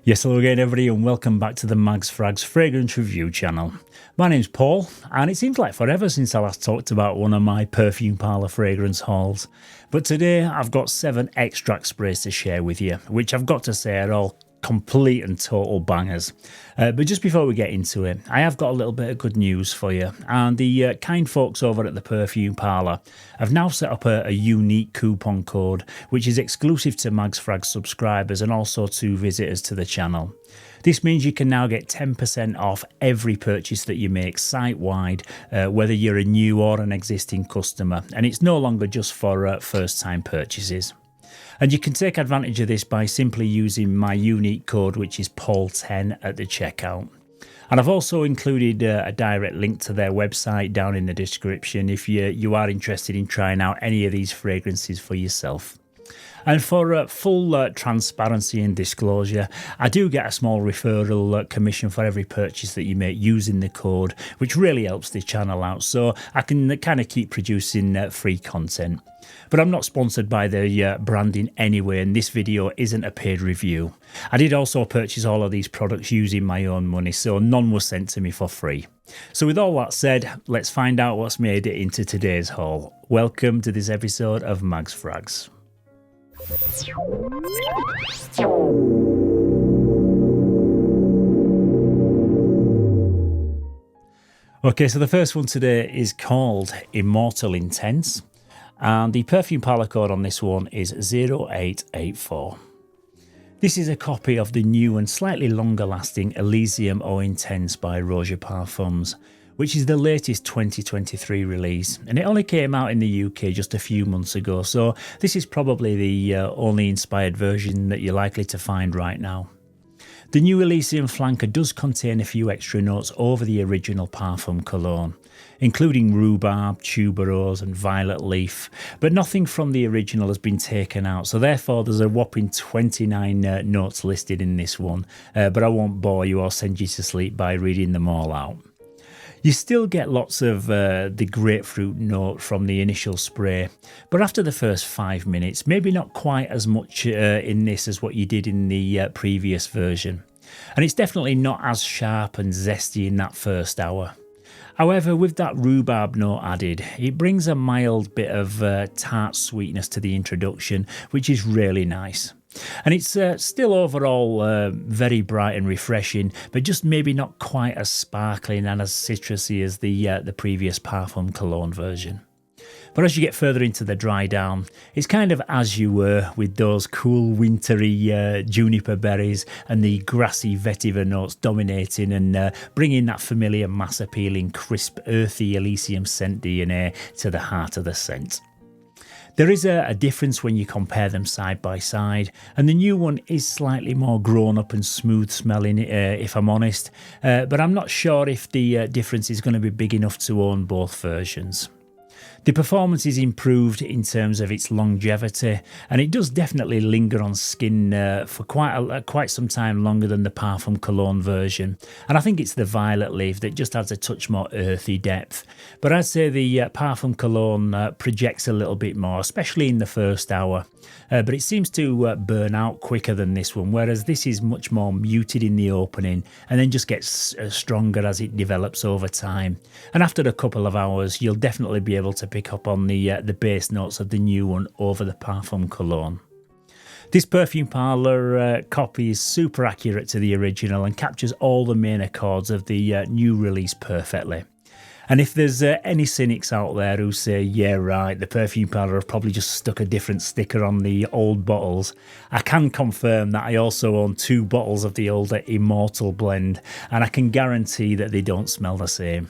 Yes, hello again everybody and welcome back to the Mags Frags Fragrance Review channel. My name's Paul and it seems like forever since I last talked about one of my Perfume Parlour fragrance hauls. But today I've got 7 extract sprays to share with you, which I've got to say are all complete and total bangers. But just before we get into it, I have got a little bit of good news for you, and the kind folks over at the Perfume Parlour have now set up a unique coupon code which is exclusive to Mags Frags subscribers and also to visitors to the channel. This means you can now get 10% off every purchase that you make site-wide, whether you're a new or an existing customer, and it's no longer just for first-time purchases. And you can take advantage of this by simply using my unique code, which is Paul10 at the checkout. And I've also included a direct link to their website down in the description if you are interested in trying out any of these fragrances for yourself. And for full transparency and disclosure, I do get a small referral commission for every purchase that you make using the code, which really helps the channel out, so I can kind of keep producing free content. But I'm not sponsored by the branding anyway, and this video isn't a paid review. I did also purchase all of these products using my own money, so none was sent to me for free. So with all that said, let's find out what's made it into today's haul. Welcome to this episode of Mags Frags. Okay, so the first one today is called Immortal Intense, and the Perfume Parlour code on this one is 0884. This is a copy of the new and slightly longer lasting Elixir Intense by Roger Parfums, which is the latest 2023 release, and it only came out in the UK just a few months ago, so this is probably the only inspired version that you're likely to find right now. The new Elixir flanker does contain a few extra notes over the original Parfum cologne, including rhubarb, tuberose and violet leaf, but nothing from the original has been taken out, so therefore there's a whopping 29 notes listed in this one, but I won't bore you or send you to sleep by reading them all out. You still get lots of the grapefruit note from the initial spray, but after the first 5 minutes, maybe not quite as much in this as what you did in the previous version. And it's definitely not as sharp and zesty in that first hour. However, with that rhubarb note added, it brings a mild bit of tart sweetness to the introduction, which is really nice. And it's still overall very bright and refreshing, but just maybe not quite as sparkling and as citrusy as the previous Parfum cologne version. But as you get further into the dry down, it's kind of as you were, with those cool wintry juniper berries and the grassy vetiver notes dominating and bringing that familiar mass appealing crisp earthy Elysium scent DNA to the heart of the scent. There is a difference when you compare them side by side, and the new one is slightly more grown up and smooth smelling, if I'm honest, but I'm not sure if the difference is going to be big enough to own both versions. The performance is improved in terms of its longevity, and it does definitely linger on skin for quite some time longer than the Parfum cologne version, and I think it's the violet leaf that just adds a touch more earthy depth. But I'd say the Parfum cologne projects a little bit more, especially in the first hour, but it seems to burn out quicker than this one, whereas this is much more muted in the opening and then just gets stronger as it develops over time. And after a couple of hours, you'll definitely be able to pick up on the base notes of the new one over the Parfum cologne. This Perfume Parlour copy is super accurate to the original and captures all the main accords of the new release perfectly. And if there's any cynics out there who say, yeah right, the Perfume Parlour have probably just stuck a different sticker on the old bottles, I can confirm that I also own 2 bottles of the older Immortal blend, and I can guarantee that they don't smell the same.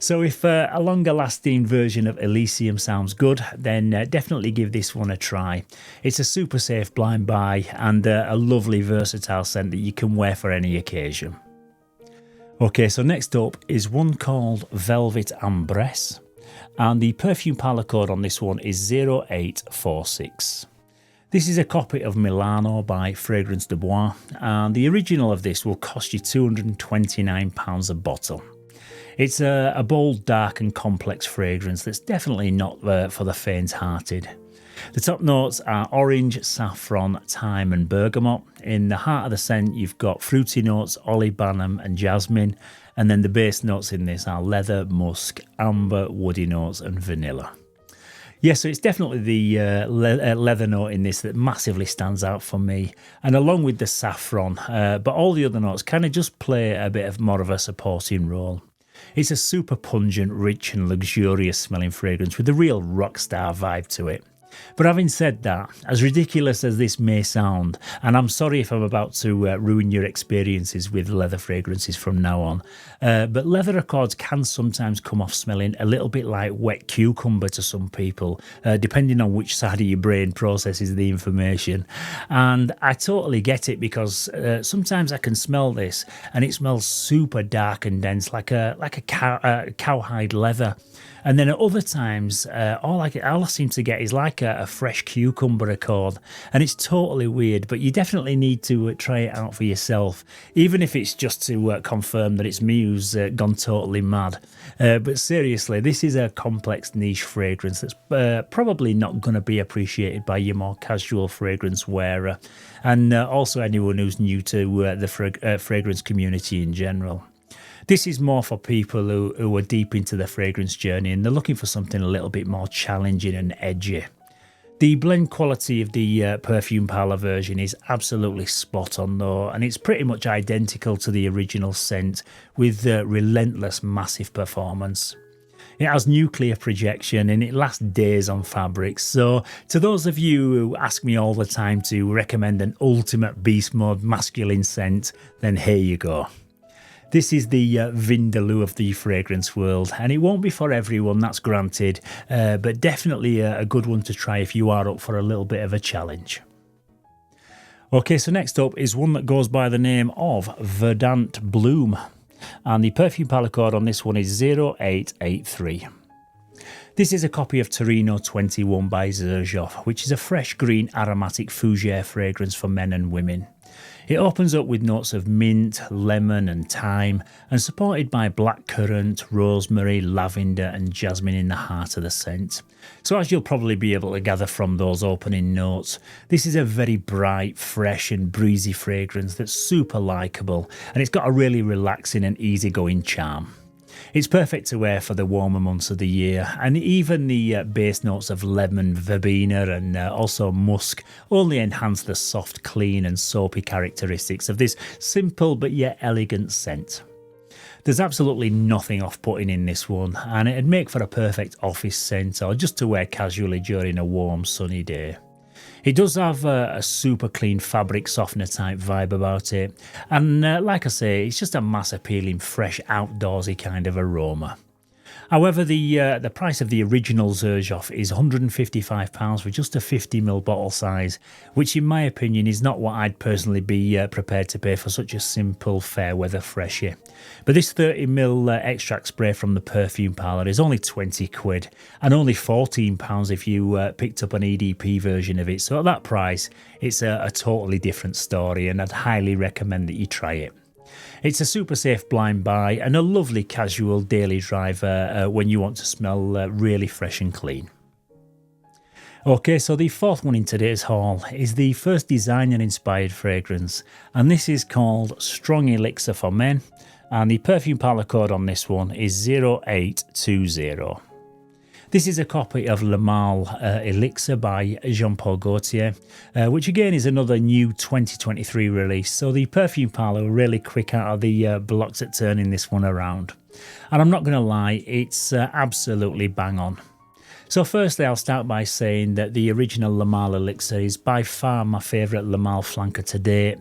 So if a longer lasting version of Elysium sounds good, then definitely give this one a try. It's a super safe blind buy and a lovely versatile scent that you can wear for any occasion. Okay, so next up is one called Velvet and Bress, and the Perfume Parlour code on this one is 0846. This is a copy of Milano by Fragrance de Bois, and the original of this will cost you £229 a bottle. It's a bold, dark and complex fragrance that's definitely not for the faint-hearted. The top notes are orange, saffron, thyme and bergamot. In the heart of the scent, you've got fruity notes, olibanum and jasmine. And then the base notes in this are leather, musk, amber, woody notes and vanilla. Yeah, so it's definitely the leather note in this that massively stands out for me, and along with the saffron, but all the other notes kind of just play a bit of more of a supporting role. It's a super pungent, rich and luxurious smelling fragrance with a real rock star vibe to it. But having said that, as ridiculous as this may sound, and I'm sorry if I'm about to ruin your experiences with leather fragrances from now on, but leather accords can sometimes come off smelling a little bit like wet cucumber to some people, depending on which side of your brain processes the information. And I totally get it, because sometimes I can smell this and it smells super dark and dense, like a cowhide leather. And then at other times, all I seem to get is like a fresh cucumber accord. And it's totally weird, but you definitely need to try it out for yourself, even if it's just to confirm that it's me who's gone totally mad. But seriously, this is a complex niche fragrance that's probably not going to be appreciated by your more casual fragrance wearer, and also anyone who's new to the fragrance community in general. This is more for people who are deep into the fragrance journey and they're looking for something a little bit more challenging and edgy. The blend quality of the Perfume Parlour version is absolutely spot on though, and it's pretty much identical to the original scent with relentless massive performance. It has nuclear projection and it lasts days on fabrics, so to those of you who ask me all the time to recommend an ultimate beast mode masculine scent, then here you go. This is the Vindaloo of the fragrance world, and it won't be for everyone, that's granted, but definitely a good one to try if you are up for a little bit of a challenge. Okay, so next up is one that goes by the name of Verdant Bloom, and the Perfume Parlour code on this one is 0883. This is a copy of Torino 21 by Xerjoff, which is a fresh green aromatic fougere fragrance for men and women. It opens up with notes of mint, lemon and thyme, and supported by blackcurrant, rosemary, lavender and jasmine in the heart of the scent. So as you'll probably be able to gather from those opening notes, this is a very bright, fresh and breezy fragrance that's super likeable, and it's got a really relaxing and easygoing charm. It's perfect to wear for the warmer months of the year, and even the base notes of lemon, verbena and also musk only enhance the soft, clean and soapy characteristics of this simple but yet elegant scent. There's absolutely nothing off-putting in this one, and it'd make for a perfect office scent or just to wear casually during a warm sunny day. It does have a super clean fabric softener type vibe about it, and like I say, it's just a mass appealing, fresh, outdoorsy kind of aroma. However, the price of the original Xerjoff is £155 for just a 50ml bottle size, which in my opinion is not what I'd personally be prepared to pay for such a simple fair weather freshie. But this 30ml extract spray from the Perfume Parlour is only 20 quid, and only £14 if you picked up an EDP version of it, so at that price it's a totally different story, and I'd highly recommend that you try it. It's a super safe blind buy and a lovely casual daily driver when you want to smell really fresh and clean. Okay, so the fourth one in today's haul is the first designer inspired fragrance, and this is called Strong Elixir for Men, and the Perfume Parlour code on this one is 0820. This is a copy of Le Male Elixir by Jean-Paul Gaultier, which again is another new 2023 release, so the Perfume Parlour were really quick out of the blocks at turning this one around. And I'm not going to lie, it's absolutely bang on. So firstly, I'll start by saying that the original Le Male Elixir is by far my favourite Le Male flanker to date,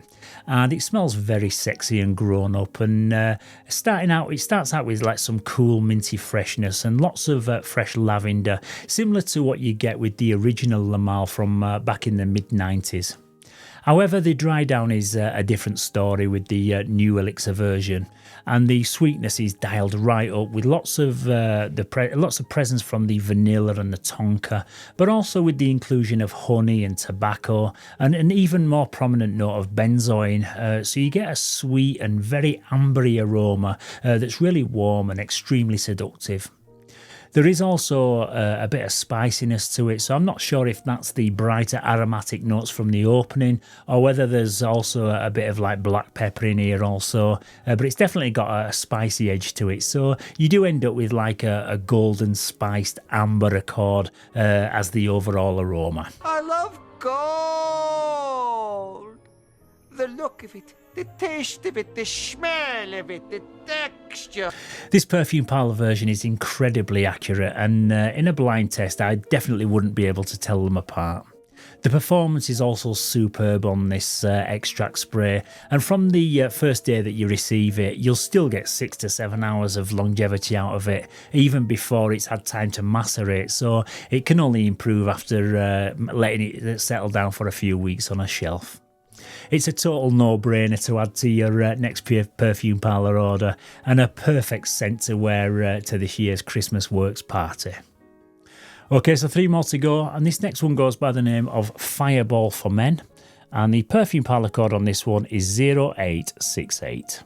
and it smells very sexy and grown up, and it starts out with like some cool minty freshness and lots of fresh lavender, similar to what you get with the original Le Male from back in the mid-90s. However, the dry down is a different story with the new Elixir version, and the sweetness is dialed right up with lots of presence from the vanilla and the tonka, but also with the inclusion of honey and tobacco and an even more prominent note of benzoin. So you get a sweet and very ambery aroma that's really warm and extremely seductive. There is also a bit of spiciness to it, so I'm not sure if that's the brighter aromatic notes from the opening or whether there's also a bit of like black pepper in here also, but it's definitely got a spicy edge to it, so you do end up with like a golden spiced amber accord as the overall aroma. I love gold! The look of it, the taste of it, the smell of it, the texture. This Perfume Parlour version is incredibly accurate, and in a blind test I definitely wouldn't be able to tell them apart. The performance is also superb on this extract spray, and from the first day that you receive it, you'll still get 6 to 7 hours of longevity out of it, even before it's had time to macerate, so it can only improve after letting it settle down for a few weeks on a shelf. It's a total no-brainer to add to your next Perfume Parlour order, and a perfect scent to wear to this year's Christmas works party. Okay, so 3 more to go, and this next one goes by the name of Fireball for Men, and the Perfume Parlour code on this one is 0868.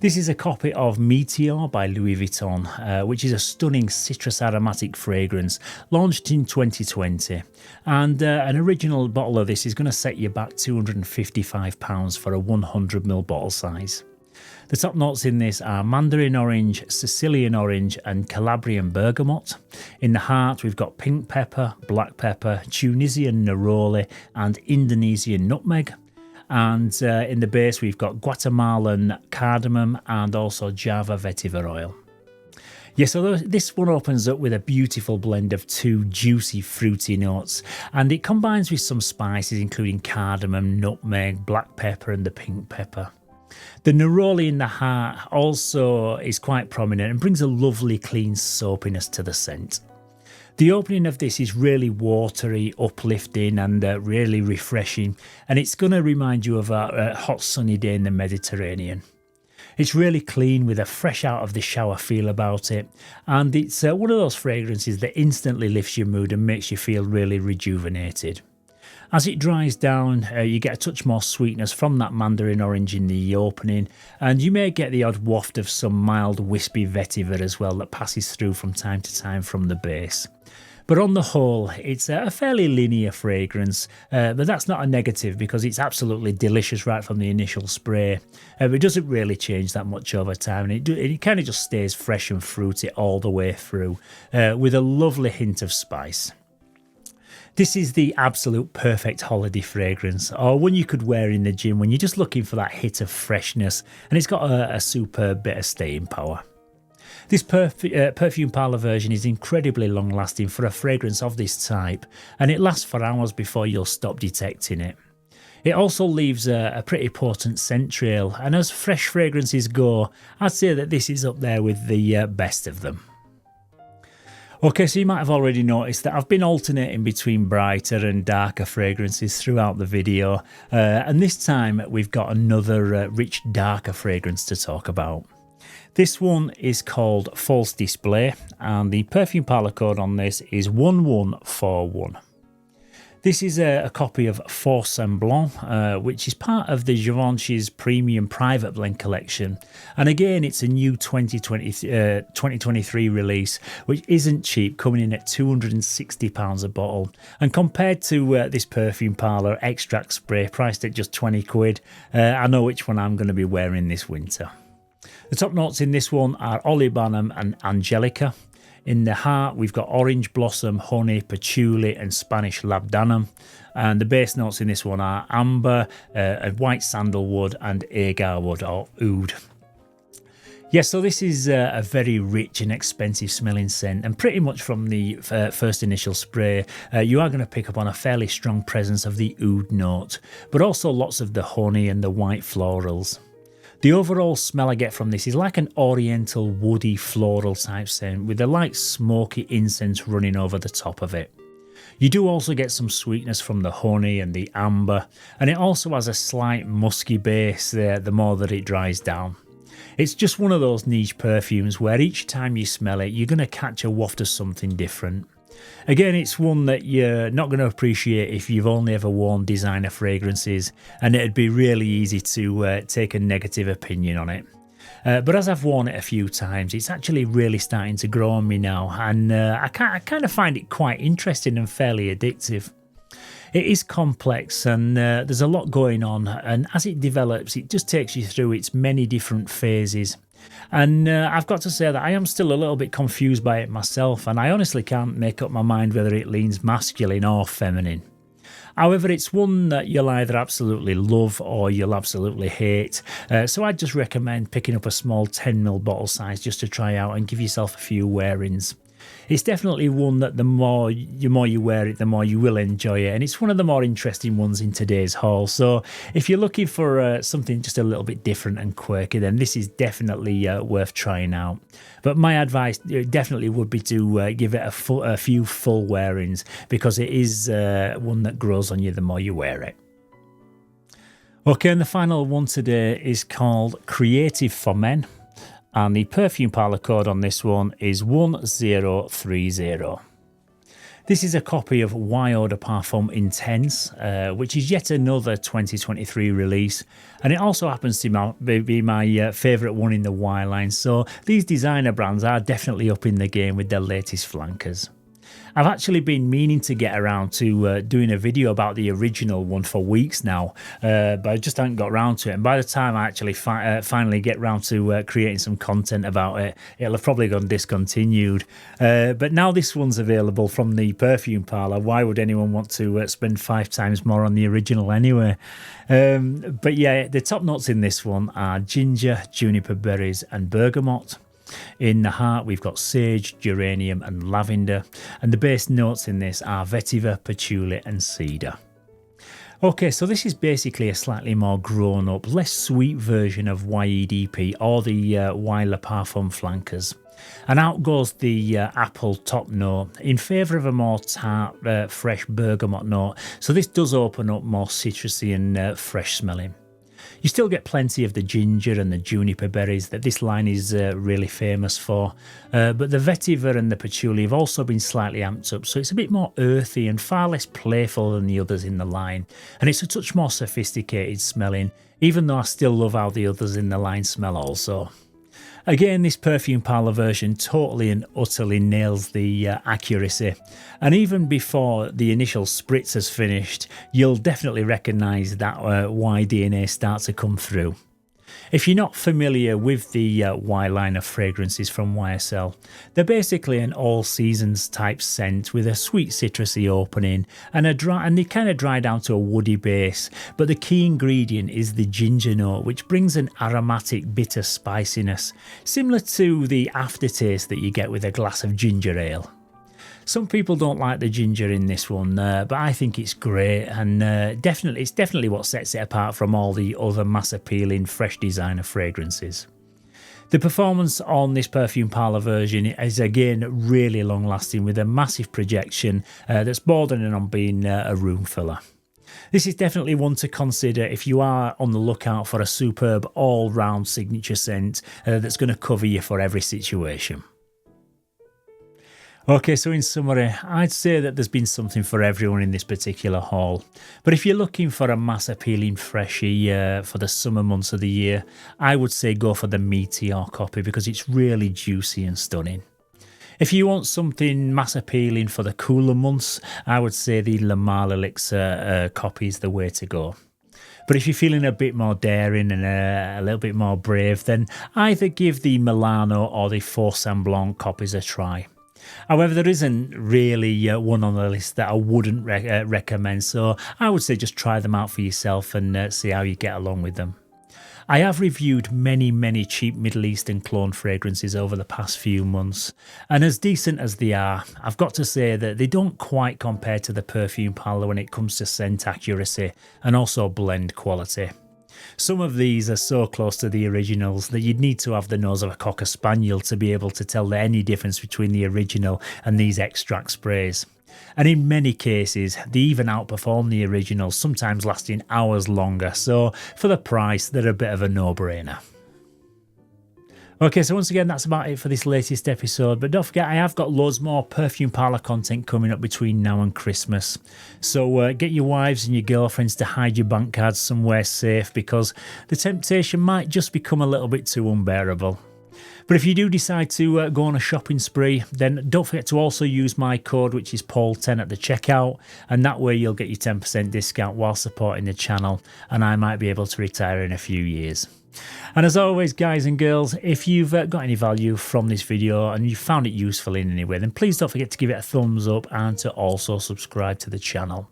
This is a copy of Meteor by Louis Vuitton, which is a stunning citrus aromatic fragrance launched in 2020. And an original bottle of this is going to set you back £255 for a 100ml bottle size. The top notes in this are mandarin orange, Sicilian orange and Calabrian bergamot. In the heart we've got pink pepper, black pepper, Tunisian neroli and Indonesian nutmeg. And in the base we've got Guatemalan cardamom and also Java vetiver oil. Yeah, so this one opens up with a beautiful blend of 2 juicy fruity notes, and it combines with some spices including cardamom, nutmeg, black pepper and the pink pepper. The neroli in the heart also is quite prominent and brings a lovely clean soapiness to the scent. The opening of this is really watery, uplifting and really refreshing, and it's going to remind you of a hot sunny day in the Mediterranean. It's really clean with a fresh out of the shower feel about it, and it's one of those fragrances that instantly lifts your mood and makes you feel really rejuvenated. As it dries down, you get a touch more sweetness from that mandarin orange in the opening, and you may get the odd waft of some mild wispy vetiver as well that passes through from time to time from the base. But on the whole, it's a fairly linear fragrance, but that's not a negative because it's absolutely delicious right from the initial spray. It doesn't really change that much over time, and it kind of just stays fresh and fruity all the way through, with a lovely hint of spice. This is the absolute perfect holiday fragrance, or one you could wear in the gym when you're just looking for that hit of freshness, and it's got a superb bit of staying power. This Perfume Parlour version is incredibly long lasting for a fragrance of this type, and it lasts for hours before you'll stop detecting it. It also leaves a pretty potent scent trail, and as fresh fragrances go, I'd say that this is up there with the best of them. Okay, so you might have already noticed that I've been alternating between brighter and darker fragrances throughout the video, and this time we've got another rich darker fragrance to talk about. This one is called False Display, and the Perfume Parlour code on this is 1141. This is a copy of Faux Semblant, which is part of the Givenchy's premium private blend collection. And again, it's a new 2023 release, which isn't cheap, coming in at £260 a bottle. And compared to this Perfume Parlour extract spray priced at just 20 quid, I know which one I'm going to be wearing this winter. The top notes in this one are olibanum and angelica. In the heart, we've got orange blossom, honey, patchouli and Spanish labdanum. And the base notes in this one are amber, white sandalwood and agar wood or oud. Yeah, so this is a very rich and expensive smelling scent, and pretty much from the first initial spray, you are going to pick up on a fairly strong presence of the oud note, but also lots of the honey and the white florals. The overall smell I get from this is like an oriental woody floral type scent with a light smoky incense running over the top of it. You do also get some sweetness from the honey and the amber, and it also has a slight musky base the more that it dries down. It's just one of those niche perfumes where each time you smell it, you're going to catch a waft of something different. Again, it's one that you're not going to appreciate if you've only ever worn designer fragrances, and it'd be really easy to take a negative opinion on it. But as I've worn it a few times, it's actually really starting to grow on me now, and I kind of find it quite interesting and fairly addictive. It is complex, and there's a lot going on, and as it develops, it just takes you through its many different phases. And I've got to say that I am still a little bit confused by it myself, and I honestly can't make up my mind whether it leans masculine or feminine. However, it's one that you'll either absolutely love or you'll absolutely hate, so I'd just recommend picking up a small 10ml bottle size just to try out and give yourself a few wear-ins. It's definitely one that the more you wear it, the more you will enjoy it, and it's one of the more interesting ones in today's haul. So if you're looking for something just a little bit different and quirky, then this is definitely worth trying out. But my advice definitely would be to give it a few full wear-ins, because it is one that grows on you the more you wear it. Okay, and the final one today is called Creative for Men. And the Perfume Parlour code on this one is 1030. This is a copy of Eau de Parfum Intense, which is yet another 2023 release, and it also happens to be my favourite one in the Y line, so these designer brands are definitely up in the game with their latest flankers. I've actually been meaning to get around to doing a video about the original one for weeks now, but I just haven't got around to it. And by the time I actually finally get around to creating some content about it, it'll have probably gone discontinued. But now this one's available from the Perfume Parlour. Why would anyone want to spend 5 times more on the original anyway? But yeah, the top notes in this one are ginger, juniper berries and bergamot. In the heart, we've got sage, geranium and lavender, and the base notes in this are vetiver, patchouli and cedar. Okay, so this is basically a slightly more grown up, less sweet version of YEDP or the Y Le Parfum flankers. And out goes the apple top note in favour of a more tart, fresh bergamot note, so this does open up more citrusy and fresh smelling. You still get plenty of the ginger and the juniper berries that this line is really famous for, but the vetiver and the patchouli have also been slightly amped up, so it's a bit more earthy and far less playful than the others in the line, and it's a touch more sophisticated smelling, even though I still love how the others in the line smell also. Again, this Perfume Parlour version totally and utterly nails the accuracy, and even before the initial spritz has finished, you'll definitely recognise that Y DNA start to come through. If you're not familiar with the Y line of fragrances from YSL, they're basically an all seasons type scent with a sweet citrusy opening and they kind of dry down to a woody base, but the key ingredient is the ginger note, which brings an aromatic bitter spiciness, similar to the aftertaste that you get with a glass of ginger ale. Some people don't like the ginger in this one, but I think it's great, and it's definitely what sets it apart from all the other mass-appealing fresh designer fragrances. The performance on this Perfume Parlour version is again really long-lasting, with a massive projection that's bordering on being a room filler. This is definitely one to consider if you are on the lookout for a superb all-round signature scent that's going to cover you for every situation. Okay, so in summary, I'd say that there's been something for everyone in this particular haul. But if you're looking for a mass-appealing freshie for the summer months of the year, I would say go for the Meteor copy, because it's really juicy and stunning. If you want something mass-appealing for the cooler months, I would say the Le Male Elixir copy is the way to go. But if you're feeling a bit more daring and a little bit more brave, then either give the Milano or the Faux Semblant copies a try. However, there isn't really one on the list that I wouldn't recommend, so I would say just try them out for yourself and see how you get along with them. I have reviewed many cheap Middle Eastern clone fragrances over the past few months, and as decent as they are, I've got to say that they don't quite compare to the Perfume Parlour when it comes to scent accuracy and also blend quality. Some of these are so close to the originals that you'd need to have the nose of a Cocker Spaniel to be able to tell any difference between the original and these extract sprays. And in many cases, they even outperform the originals, sometimes lasting hours longer, so for the price, they're a bit of a no-brainer. Okay, so once again, that's about it for this latest episode. But don't forget, I have got loads more Perfume Parlour content coming up between now and Christmas. So get your wives and your girlfriends to hide your bank cards somewhere safe, because the temptation might just become a little bit too unbearable. But if you do decide to go on a shopping spree, then don't forget to also use my code, which is Paul10 at the checkout, and that way you'll get your 10% discount while supporting the channel, and I might be able to retire in a few years. And as always, guys and girls, if you've got any value from this video and you found it useful in any way, then please don't forget to give it a thumbs up and to also subscribe to the channel.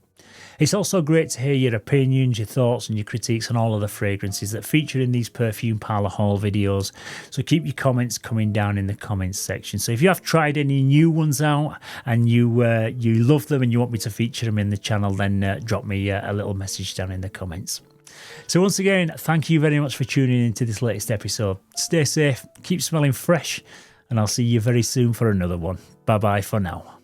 It's also great to hear your opinions, your thoughts and your critiques on all of the fragrances that feature in these Perfume Parlour haul videos. So keep your comments coming down in the comments section. So if you have tried any new ones out and you love them and you want me to feature them in the channel, then drop me a little message down in the comments. So once again, thank you very much for tuning into this latest episode. Stay safe, keep smelling fresh, and I'll see you very soon for another one. Bye bye for now.